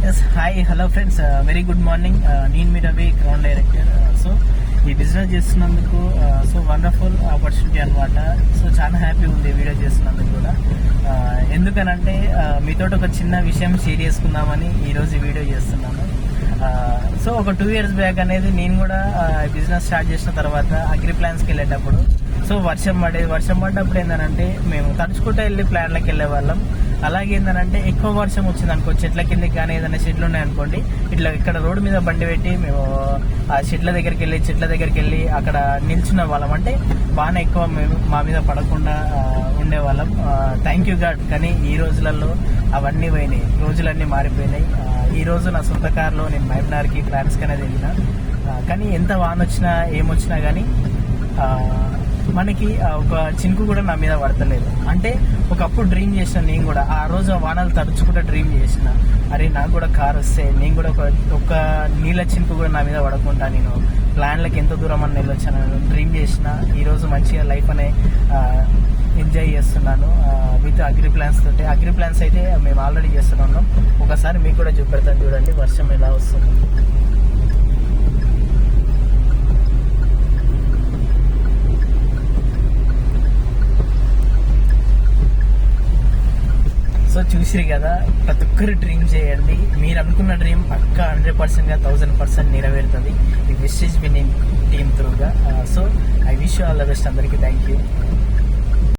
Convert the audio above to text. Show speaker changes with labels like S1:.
S1: Yes hi hello friends, very good morning. నేను మీ Ravi, ground director. So ఈ business చేస్తున్నందుకు సో వండర్ఫుల్ ఆపర్చునిటీ అనమాట. సో చాలా హ్యాపీ ఉంది వీడియో చేస్తున్నందుకు కూడా. ఎందుకనంటే మీతో ఒక చిన్న విషయం షేర్ చేసుకుందామని ఈరోజు ఈ వీడియో చేస్తున్నాను. సో ఒక 2 years బ్యాక్ అనేది నేను కూడా బిజినెస్ స్టార్ట్ చేసిన తర్వాత అగ్రి ప్లాన్స్కి వెళ్ళేటప్పుడు సో వర్షం పడ్డప్పుడు ఏంటంటే మేము తడుచుకుంటూ వెళ్ళి ప్లాన్లకు వెళ్ళే వాళ్ళం. అలాగే ఏంటంటే ఎక్కువ వర్షం వచ్చింది అనుకో, చెట్ల కిందకి కానీ ఏదైనా షెడ్లు ఉన్నాయనుకోండి, ఇట్లా ఇక్కడ రోడ్డు మీద బండి పెట్టి మేము ఆ చెట్ల దగ్గరికి వెళ్ళి అక్కడ నిల్చున్న వాళ్ళం. అంటే బాగానే ఎక్కువ మేము మా మీద పడకుండా ఉండేవాళ్ళం. Thank you God. కానీ ఈ రోజులలో అవన్నీ పోయినాయి, రోజులన్నీ మారిపోయినాయి. ఈ రోజు నా సొంత కారులో నేను మైబ్నార్కి ప్లాన్స్ అనేది వెళ్ళిన. కానీ ఎంత వాన వచ్చినా ఏమొచ్చినా కానీ మనకి ఒక చినుకు కూడా నా మీద పడతలేదు. అంటే ఒకప్పుడు డ్రీమ్ చేసిన నేను కూడా, ఆ రోజు ఆ వానలు తడుచుకుంటూ డ్రీమ్ చేసిన, అరే నాకు కూడా కార్ వస్తే నేను కూడా ఒక నీళ్ళ చినుకు కూడా నా మీద పడకుండా నేను ప్లాన్లకు ఎంత దూరం అని వెళ్ళొచ్చాను డ్రీమ్ చేసిన. ఈరోజు మంచిగా లైఫ్ అనే ఎంజాయ్ చేస్తున్నాను విత్ అగ్రి ప్లాన్స్ తోటి. అగ్రి ప్లాన్స్ అయితే మేము ఆల్రెడీ చేస్తున్నాం. ఒకసారి మీకు కూడా చూపెడతాను, చూడండి వర్షం ఎలా వస్తుంది. సో చూసిరు కదా, ప్రతి ఒక్కరు డ్రీమ్ చేయండి. మీరు అనుకున్న డ్రీమ్ పక్క 100%గా 1000% నెరవేరుతుంది ఈ విష్ విన్నింగ్ టీమ్ త్రూగా. So I wish you all the best అందరికీ. Thank you.